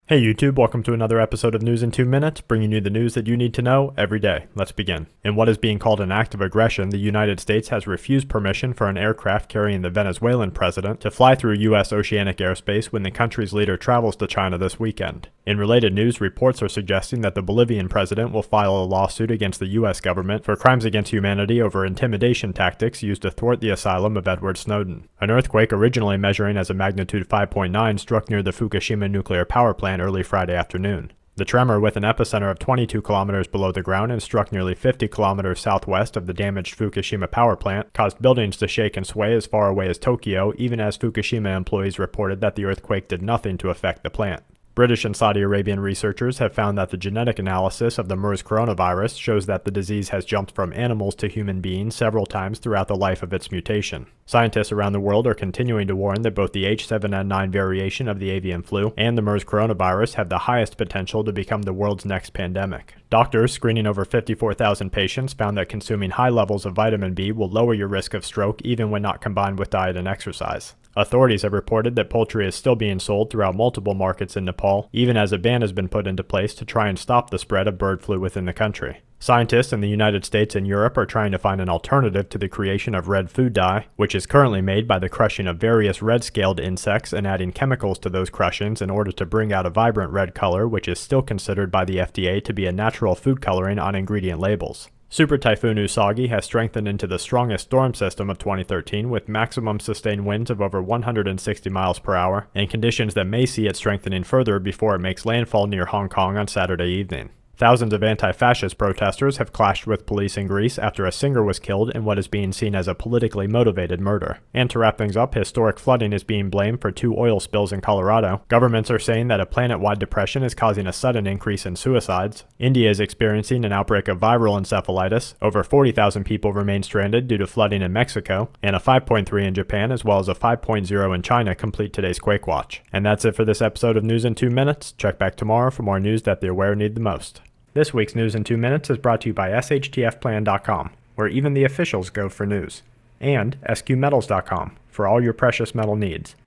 Hey YouTube, welcome to another episode of News in 2 Minutes, bringing you the news that you need to know every day. Let's begin. In what is being called an act of aggression, the United States has refused permission for an aircraft carrying the Venezuelan president to fly through U.S. oceanic airspace when the country's leader travels to China this weekend. In related news, reports are suggesting that the Bolivian president will file a lawsuit against the U.S. government for crimes against humanity over intimidation tactics used to thwart the asylum of Edward Snowden. An earthquake originally measuring as a magnitude 5.9 struck near the Fukushima nuclear power plant early Friday afternoon. The tremor, with an epicenter of 22 kilometers below the ground and struck nearly 50 kilometers southwest of the damaged Fukushima power plant, caused buildings to shake and sway as far away as Tokyo, even as Fukushima employees reported that the earthquake did nothing to affect the plant. British and Saudi Arabian researchers have found that the genetic analysis of the MERS coronavirus shows that the disease has jumped from animals to human beings several times throughout the life of its mutation. Scientists around the world are continuing to warn that both the H7N9 variation of the avian flu and the MERS coronavirus have the highest potential to become the world's next pandemic. Doctors screening over 54,000 patients found that consuming high levels of vitamin B will lower your risk of stroke even when not combined with diet and exercise. Authorities have reported that poultry is still being sold throughout multiple markets in Nepal, even as a ban has been put into place to try and stop the spread of bird flu within the country. Scientists in the United States and Europe are trying to find an alternative to the creation of red food dye, which is currently made by the crushing of various red-scaled insects and adding chemicals to those crushings in order to bring out a vibrant red color, which is still considered by the FDA to be a natural food coloring on ingredient labels. Super Typhoon Usagi has strengthened into the strongest storm system of 2013 with maximum sustained winds of over 160 miles per hour and conditions that may see it strengthening further before it makes landfall near Hong Kong on Saturday evening. Thousands of anti-fascist protesters have clashed with police in Greece after a singer was killed in what is being seen as a politically motivated murder. And to wrap things up, historic flooding is being blamed for 2 oil spills in Colorado. Governments are saying that a planet-wide depression is causing a sudden increase in suicides. India is experiencing an outbreak of viral encephalitis. Over 40,000 people remain stranded due to flooding in Mexico. And a 5.3 in Japan as well as a 5.0 in China complete today's Quake Watch. And that's it for this episode of News in 2 Minutes. Check back tomorrow for more news that the aware need the most. This week's News in 2 Minutes is brought to you by SHTFplan.com, where even the officials go for news, and SQmetals.com for all your precious metal needs.